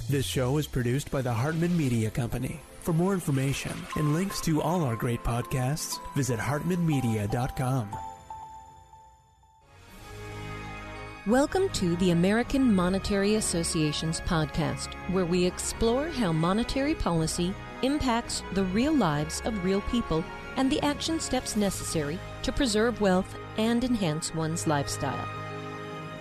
This show is produced by the Hartman Media Company. For more information and links to all our great podcasts, visit hartmanmedia.com. Welcome to the American Monetary Association's podcast, where we explore how monetary policy impacts the real lives of real people and the action steps necessary to preserve wealth and enhance one's lifestyle.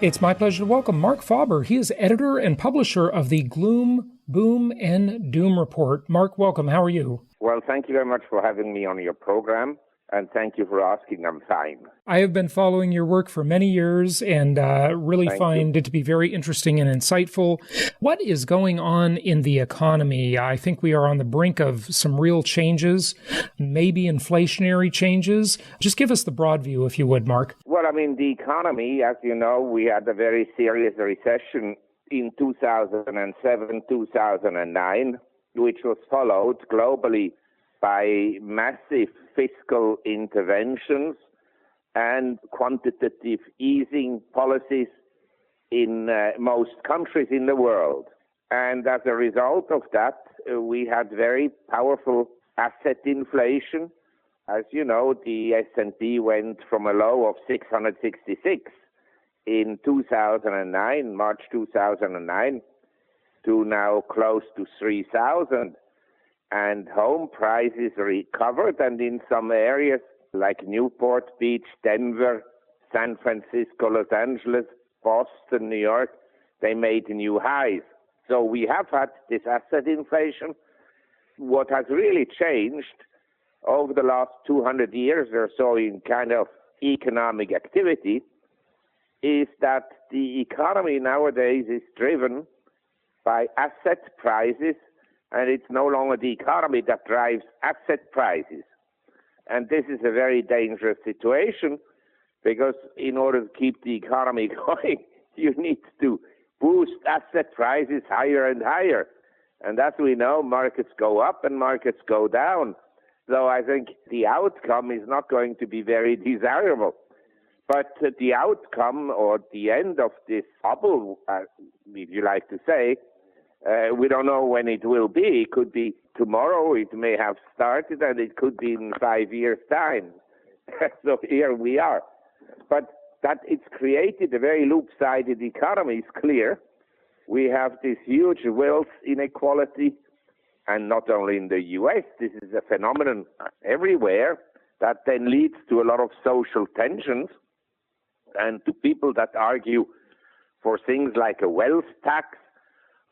It's my pleasure to welcome Marc Faber. He is editor and publisher of the Gloom, Boom, and Doom Report. Marc, welcome. How are you? Well, thank you very much for having me on your program, and thank you for asking. I'm fine. I have been following your work for many years and really find it to be very interesting and insightful. What is going on in the economy? I think we are on the brink of some real changes, maybe inflationary changes. Just give us the broad view, if you would, Marc. Well, I mean, the economy, as you know, we had a very serious recession in 2007, 2009, which was followed globally by massive fiscal interventions and quantitative easing policies in most countries in the world. And as a result of that, we had very powerful asset inflation. As you know, the S&P went from a low of 666 in 2009, March 2009, to now close to 3,000. And home prices recovered, and in some areas like Newport Beach, Denver, San Francisco, Los Angeles, Boston, New York, they made new highs. So we have had this asset inflation. What has really changed over the last 200 years or so in kind of economic activity is that the economy nowadays is driven by asset prices, and it's no longer the economy that drives asset prices. And this is a very dangerous situation because in order to keep the economy going, you need to boost asset prices higher and higher. And as we know, markets go up and markets go down. So I think the outcome is not going to be very desirable. But the outcome or the end of this bubble, if you like to say, we don't know when it will be. It could be tomorrow, it may have started, and it could be in 5 years' time. So here we are. But that it's created a very loop-sided economy is clear. We have this huge wealth inequality, and not only in the U.S., this is a phenomenon everywhere that then leads to a lot of social tensions and to people that argue for things like a wealth tax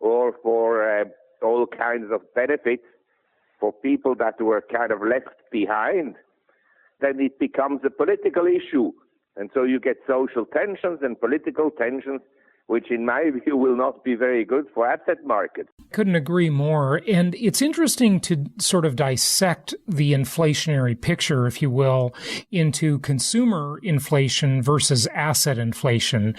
or for all kinds of benefits for people that were kind of left behind. Then it becomes a political issue. And so you get social tensions and political tensions, which in my view will not be very good for asset markets. Couldn't agree more. And it's interesting to sort of dissect the inflationary picture, if you will, into consumer inflation versus asset inflation.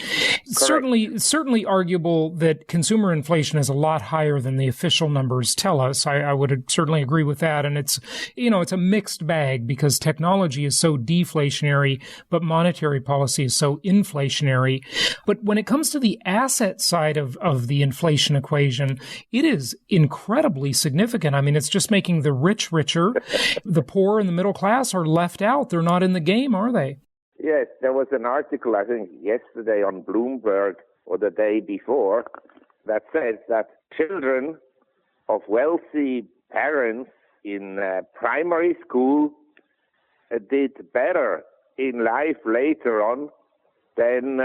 Certainly arguable that consumer inflation is a lot higher than the official numbers tell us. I would certainly agree with that. And it's a mixed bag because technology is so deflationary, but monetary policy is so inflationary. But when it comes to the asset side of the inflation equation, it is incredibly significant. I mean, it's just making the rich richer. The poor and the middle class are left out. They're not in the game, are they? Yes, there was an article, I think, yesterday on Bloomberg or the day before that says that children of wealthy parents in primary school did better in life later on than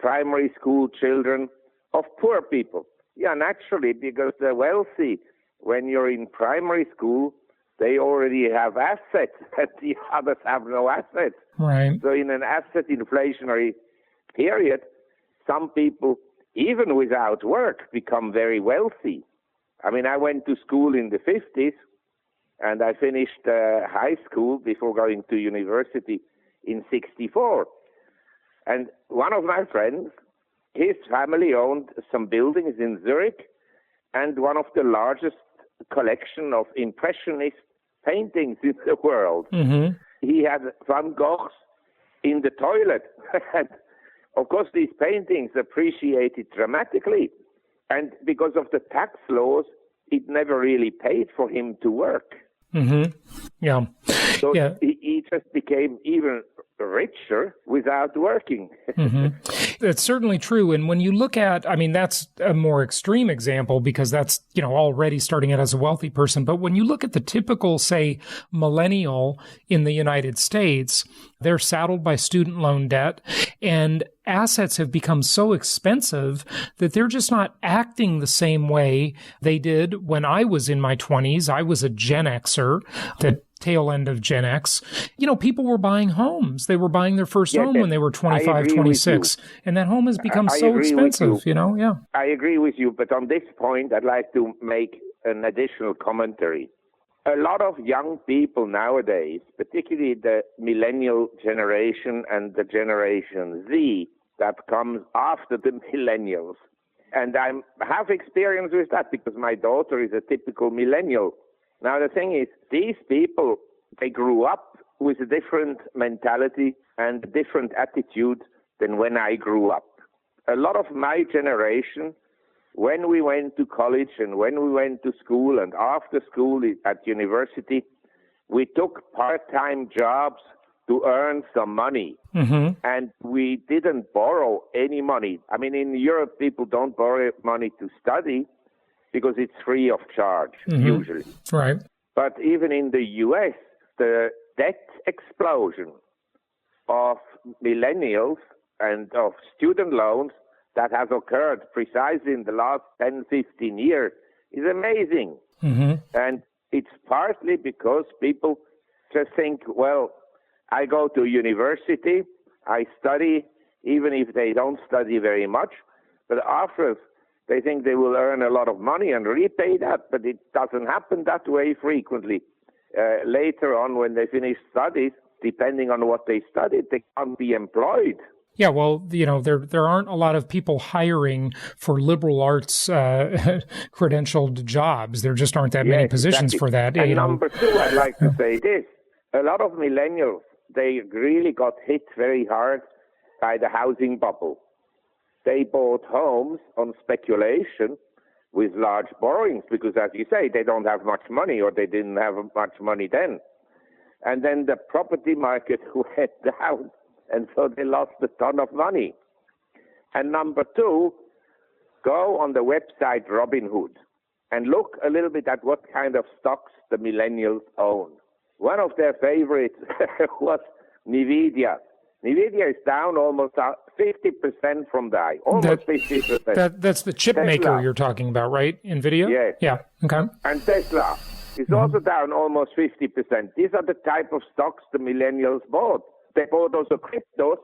primary school children of poor people. Yeah, naturally, because the wealthy, when you're in primary school, they already have assets, and the others have no assets. Right. So in an asset inflationary period, some people, even without work, become very wealthy. I mean, I went to school in the 50s, and I finished high school before going to university in 64. And one of my friends, his family owned some buildings in Zurich and one of the largest collection of Impressionist paintings in the world. Mm-hmm. He had Van Goghs in the toilet. And of course, these paintings appreciated dramatically. And because of the tax laws, it never really paid for him to work. Mm-hmm. Yeah. So yeah. he just became even richer without working. Mm-hmm. That's certainly true. And when you look at, I mean, that's a more extreme example because that's, already starting out as a wealthy person. But when you look at the typical, say, millennial in the United States, they're saddled by student loan debt and assets have become so expensive that they're just not acting the same way they did when I was in my 20s. I was a Gen Xer, the tail end of Gen X. People were buying homes. They were buying their first home when they were 25, 26. And that home has become so expensive, Yeah. I agree with you. But on this point, I'd like to make an additional commentary. A lot of young people nowadays, particularly the millennial generation and the Generation Z that comes after the millennials, and I have experience with that because my daughter is a typical millennial. Now, the thing is, these people, they grew up with a different mentality and a different attitude than when I grew up. A lot of my generation, when we went to college and when we went to school and after school at university, we took part-time jobs to earn some money. Mm-hmm. And we didn't borrow any money. I mean, in Europe, people don't borrow money to study because it's free of charge, usually. Right. But even in the U.S., the debt explosion of millennials and of student loans that has occurred precisely in the last 10, 15 years is amazing. Mm-hmm. And it's partly because people just think, well, I go to university, I study, even if they don't study very much, but after they think they will earn a lot of money and repay that, but it doesn't happen that way frequently. Later on, when they finish studies, depending on what they studied, they can't be employed. Yeah, well, there aren't a lot of people hiring for liberal arts credentialed jobs. There just aren't that many positions for that. And number two, I'd like to say this. A lot of millennials, they really got hit very hard by the housing bubble. They bought homes on speculation with large borrowings because, as you say, they don't have much money or they didn't have much money then. And then the property market went down, and so they lost a ton of money. And number two, go on the website Robinhood and look a little bit at what kind of stocks the millennials own. One of their favorites was NVIDIA. NVIDIA is down almost 50% from the high, almost 50%. That's the chip maker you're talking about, right? NVIDIA? Yes. Yeah, okay. And Tesla is also down almost 50%. These are the type of stocks the millennials bought. They bought also cryptos,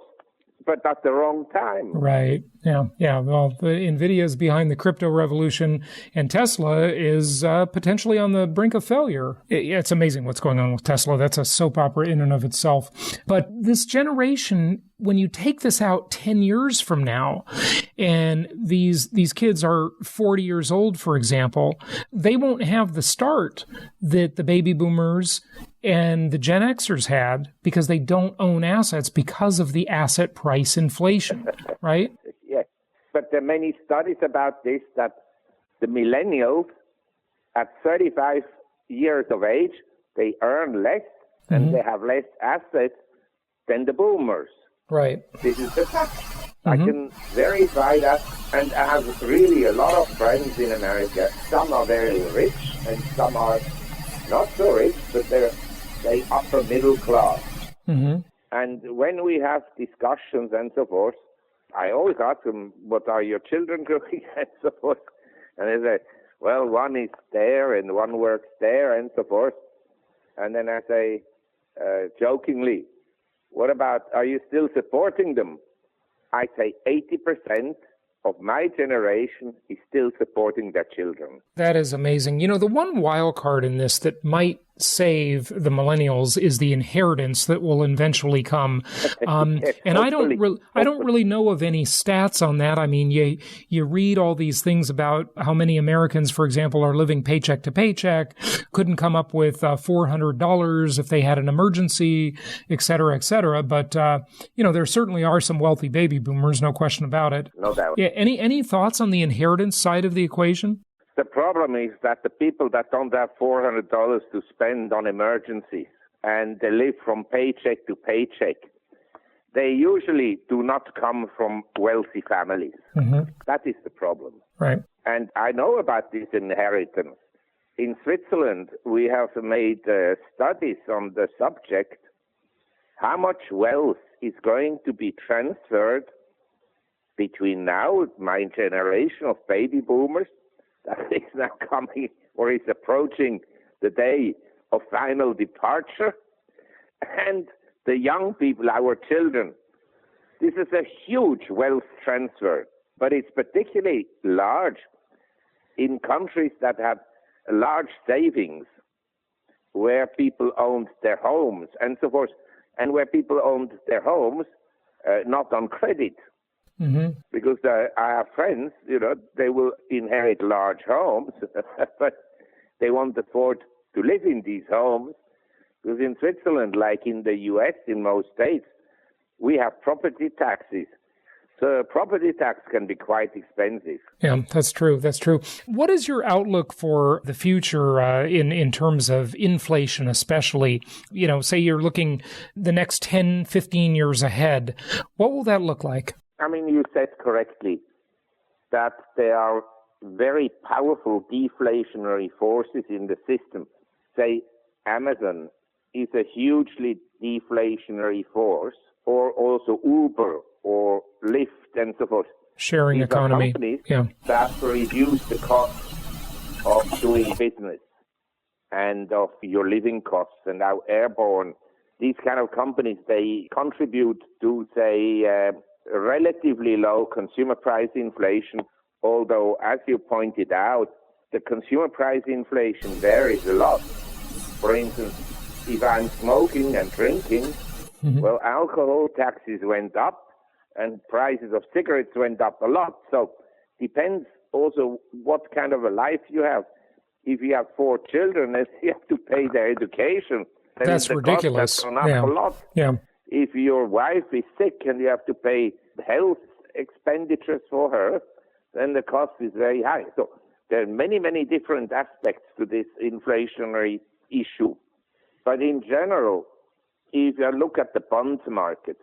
but at the wrong time. Right. Yeah. Well, NVIDIA is behind the crypto revolution, and Tesla is potentially on the brink of failure. It's amazing what's going on with Tesla. That's a soap opera in and of itself. But this generation, when you take this out 10 years from now, and these kids are 40 years old, for example, they won't have the start that the baby boomers and the Gen Xers had because they don't own assets because of the asset price inflation, right? Yes. But there are many studies about this, that the millennials at 35 years of age, they earn less and they have less assets than the boomers. Right. This is the fact. I can verify that, and I have really a lot of friends in America. Some are very rich and some are not so rich, but they're upper middle class. Mm-hmm. And when we have discussions and so forth, I always ask them, what are your children doing and so forth? And they say, well, one is there and one works there and so forth. And then I say, jokingly, what about, are you still supporting them? I say 80% of my generation is still supporting their children. That is amazing. The one wild card in this that might save the millennials is the inheritance that will eventually come. Yes, And I don't hopefully. really know of any stats on that. I mean, you read all these things about how many Americans, for example, are living paycheck to paycheck, couldn't come up with $400 if they had an emergency, et cetera, et cetera. But, there certainly are some wealthy baby boomers, no question about it. No doubt. Yeah. Any thoughts on the inheritance side of the equation? The problem is that the people that don't have $400 to spend on emergencies and they live from paycheck to paycheck, they usually do not come from wealthy families. Mm-hmm. That is the problem. Right. And I know about this inheritance. In Switzerland, we have made studies on the subject, how much wealth is going to be transferred between now, my generation of baby boomers, that is now coming or is approaching the day of final departure, and the young people, our children. This is a huge wealth transfer, but it's particularly large in countries that have large savings, where people owned their homes and so forth, and where people owned their homes not on credit. Mm-hmm. Because I have friends, they will inherit large homes, but they won't afford to live in these homes. Because in Switzerland, like in the U.S., in most states, we have property taxes. So property tax can be quite expensive. Yeah, that's true. That's true. What is your outlook for the future in terms of inflation, especially? Say you're looking the next 10, 15 years ahead. What will that look like? I mean, you said correctly that there are very powerful deflationary forces in the system. Say, Amazon is a hugely deflationary force, or also Uber or Lyft and so forth. Sharing These economy. Are companies yeah. that reduce the cost of doing business and of your living costs, and now Airborne. These kind of companies, they contribute to, say, relatively low consumer price inflation, although, as you pointed out, the consumer price inflation varies a lot. For instance, if I'm smoking and drinking, mm-hmm. well, alcohol taxes went up and prices of cigarettes went up a lot. So depends also what kind of a life you have. If you have 4 children and you have to pay their education, then that's the ridiculous. Cost has gone up a lot. Yeah. If your wife is sick and you have to pay health expenditures for her, then the cost is very high. So there are many, many different aspects to this inflationary issue. But in general, if you look at the bond market,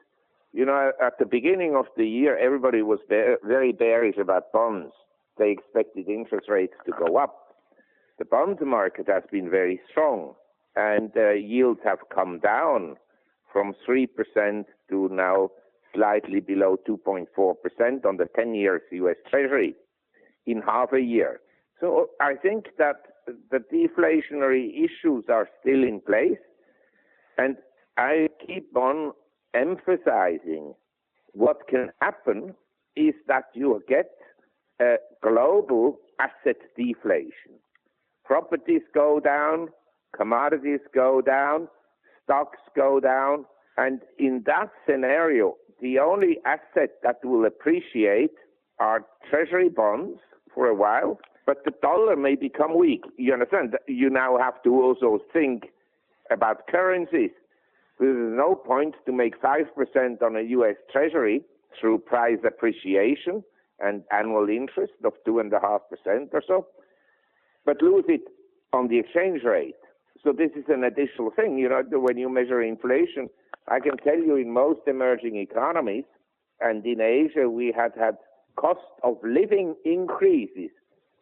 at the beginning of the year, everybody was very bearish about bonds. They expected interest rates to go up. The bond market has been very strong, and yields have come down from 3% to now slightly below 2.4% on the 10-year U.S. Treasury in half a year. So I think that the deflationary issues are still in place, and I keep on emphasizing what can happen is that you get a global asset deflation. Properties go down, commodities go down, stocks go down, and in that scenario, the only asset that will appreciate are treasury bonds for a while, but the dollar may become weak. You understand? You now have to also think about currencies. There's no point to make 5% on a U.S. Treasury through price appreciation and annual interest of 2.5% or so, but lose it on the exchange rate. So this is an additional thing. When you measure inflation, I can tell you in most emerging economies and in Asia, we had cost of living increases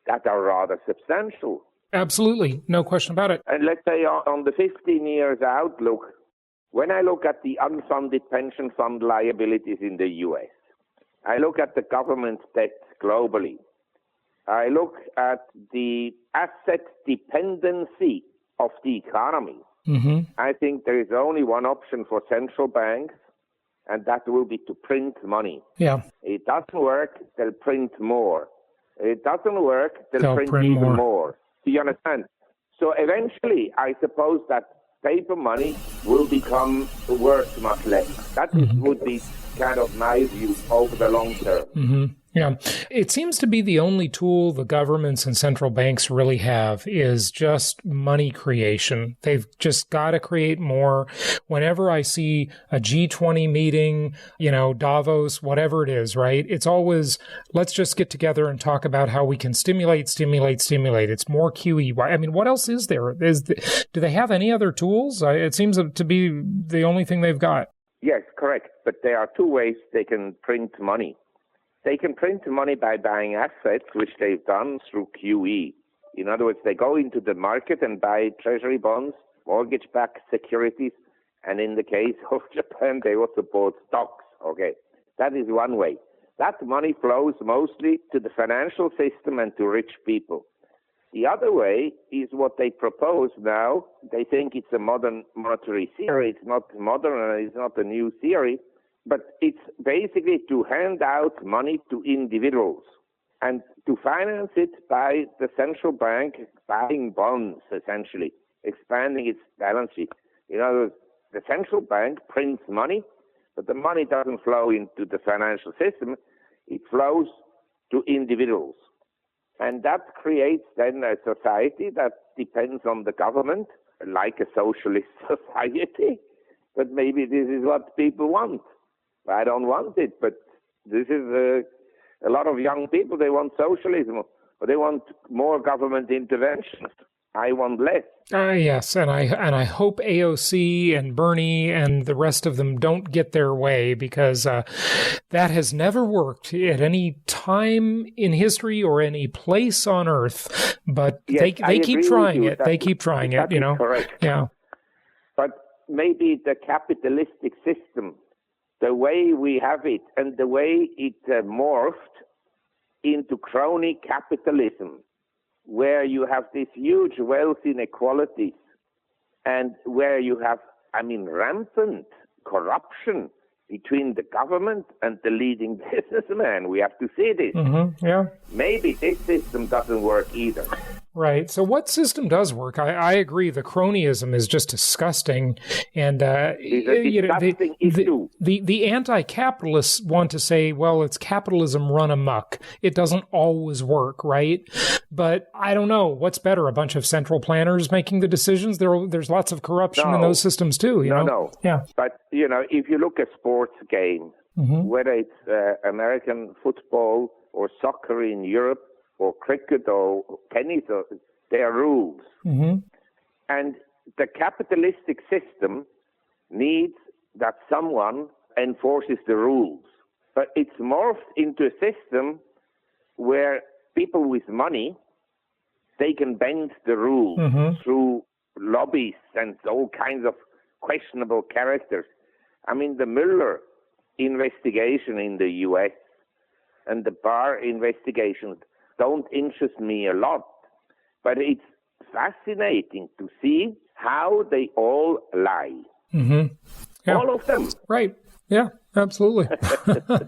that are rather substantial. Absolutely. No question about it. And let's say on the 15 years outlook, when I look at the unfunded pension fund liabilities in the U.S., I look at the government debt globally, I look at the asset dependency of the economy, mm-hmm. I think there is only one option for central banks, and that will be to print money. Yeah. It doesn't work, they'll print more. It doesn't work, they'll print even more. Do you understand? So eventually, I suppose that paper money will become worth much less. That would be kind of my view over the long term. Mm-hmm. Yeah. It seems to be the only tool the governments and central banks really have is just money creation. They've just got to create more. Whenever I see a G20 meeting, Davos, whatever it is, right? It's always, let's just get together and talk about how we can stimulate. It's more QE. I mean, what else is there? Do they have any other tools? It seems to be the only thing they've got. Yes, correct. But there are two ways they can print money. They can print money by buying assets, which they've done through QE. In other words, they go into the market and buy treasury bonds, mortgage-backed securities, and in the case of Japan, they also bought stocks. Okay, that is one way. That money flows mostly to the financial system and to rich people. The other way is what they propose now. They think it's a modern monetary theory. It's not modern and it's not a new theory. But it's basically to hand out money to individuals and to finance it by the central bank buying bonds, essentially, expanding its balance sheet. In other words, the central bank prints money, but the money doesn't flow into the financial system. It flows to individuals. And that creates then a society that depends on the government, like a socialist society. But maybe this is what people want. I don't want it, but this is a lot of young people. They want socialism, or they want more government intervention. I want less. Yes, and I hope AOC and Bernie and the rest of them don't get their way, because that has never worked at any time in history or any place on earth. But yes, they keep trying it. They keep trying it. Correct. Yeah. But maybe the capitalistic system, the way we have it and the way it morphed into crony capitalism, where you have this huge wealth inequalities and where you have, rampant corruption between the government and the leading businessman. We have to see this. Mm-hmm. Yeah. Maybe this system doesn't work either. Right. So what system does work? I agree. The cronyism is just disgusting. And the anti-capitalists want to say, well, it's capitalism run amok. It doesn't always work, right? But I don't know. What's better? A bunch of central planners making the decisions? There's lots of corruption in those systems too. No. Yeah. But, if you look at sports game, whether it's American football or soccer in Europe, or cricket or tennis, there are rules. Mm-hmm. And the capitalistic system needs that someone enforces the rules. But it's morphed into a system where people with money, they can bend the rules through lobbies and all kinds of questionable characters. The Mueller investigation in the U.S. and the Barr investigation don't interest me a lot, but it's fascinating to see how they all lie. Mm-hmm. Yeah. All of them. Right. Yeah, absolutely.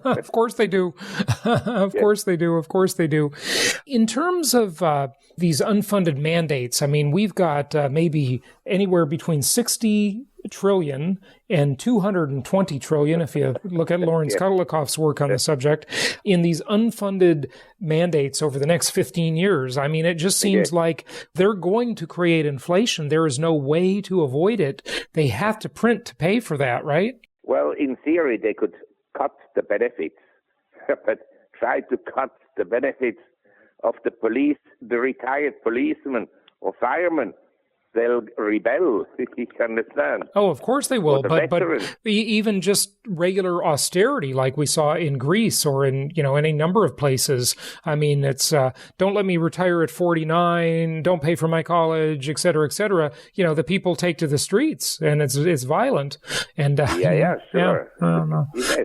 Of course they do. Of course they do. In terms of these unfunded mandates, we've got maybe anywhere between 60 trillion and 220 trillion, if you look at Lawrence Kudlikoff's work on the subject, in these unfunded mandates over the next 15 years. It just seems like they're going to create inflation. There is no way to avoid it. They have to print to pay for that, right? Well, in theory, they could cut the benefits, but try to cut the benefits of the retired policemen or firemen. They'll rebel, you understand. Oh, of course they will. But even just regular austerity like we saw in Greece or in, any number of places. It's don't let me retire at 49, don't pay for my college, et cetera, et cetera. The people take to the streets and it's violent. And sure.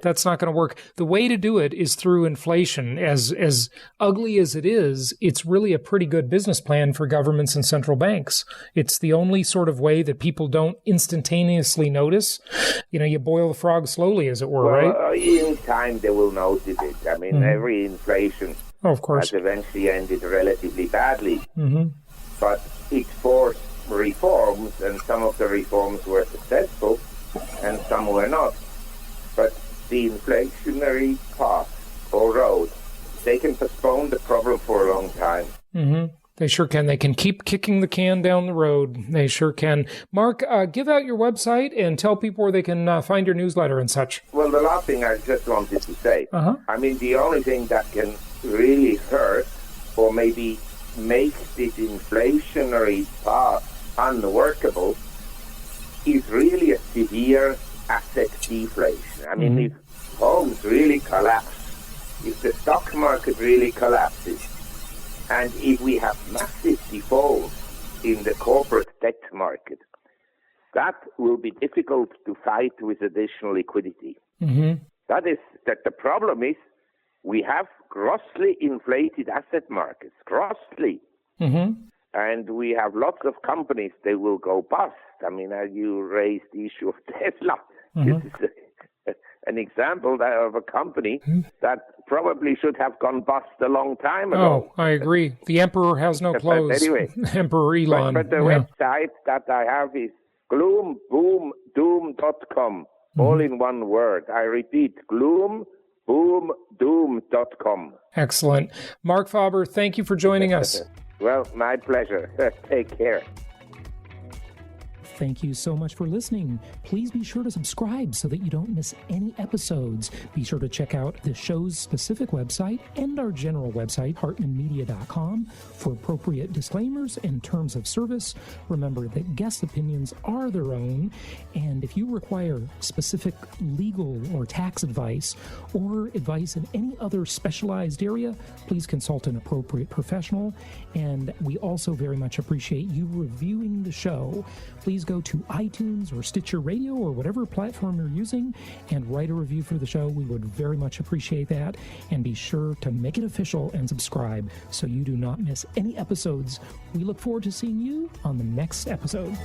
That's not going to work. The way to do it is through inflation. As ugly as it is, it's really a pretty good business plan for governments and central banks. It's the only sort of way that people don't instantaneously notice. You boil the frog slowly, as it were, right? In time, they will notice it. Every inflation of course has eventually ended relatively badly. Mm-hmm. But it forced reforms, and some of the reforms were successful and some were not. But the inflationary path or road, they can postpone the problem for a long time. Mm-hmm. They sure can. They can keep kicking the can down the road. They sure can. Mark, give out your website and tell people where they can find your newsletter and such. Well, the last thing I just wanted to say, I mean, the only thing that can really hurt or maybe make this inflationary path unworkable is really a severe asset deflation. I mean, if homes really collapse, if the stock market really collapses, and if we have massive defaults in the corporate debt market, that will be difficult to fight with additional liquidity. That the problem is we have grossly inflated asset markets, grossly. And we have lots of companies, they will go bust. I mean, you raised the issue of Tesla. This is an example of a company that probably should have gone bust a long time ago. Oh, I agree. The emperor has no clothes. But anyway, Emperor Elon. But the website that I have is gloomboomdoom.com, all in one word. I repeat, gloomboomdoom.com. Excellent. Marc Faber, thank you for joining us. Well, my pleasure. Take care. Thank you so much for listening. Please be sure to subscribe so that you don't miss any episodes. Be sure to check out the show's specific website and our general website, hartmanmedia.com, for appropriate disclaimers and terms of service. Remember that guest opinions are their own, and if you require specific legal or tax advice or advice in any other specialized area, please consult an appropriate professional. And we also very much appreciate you reviewing the show. Please go to iTunes or Stitcher Radio or whatever platform you're using and write a review for the show. We would very much appreciate that. And be sure to make it official and subscribe so you do not miss any episodes. We look forward to seeing you on the next episode.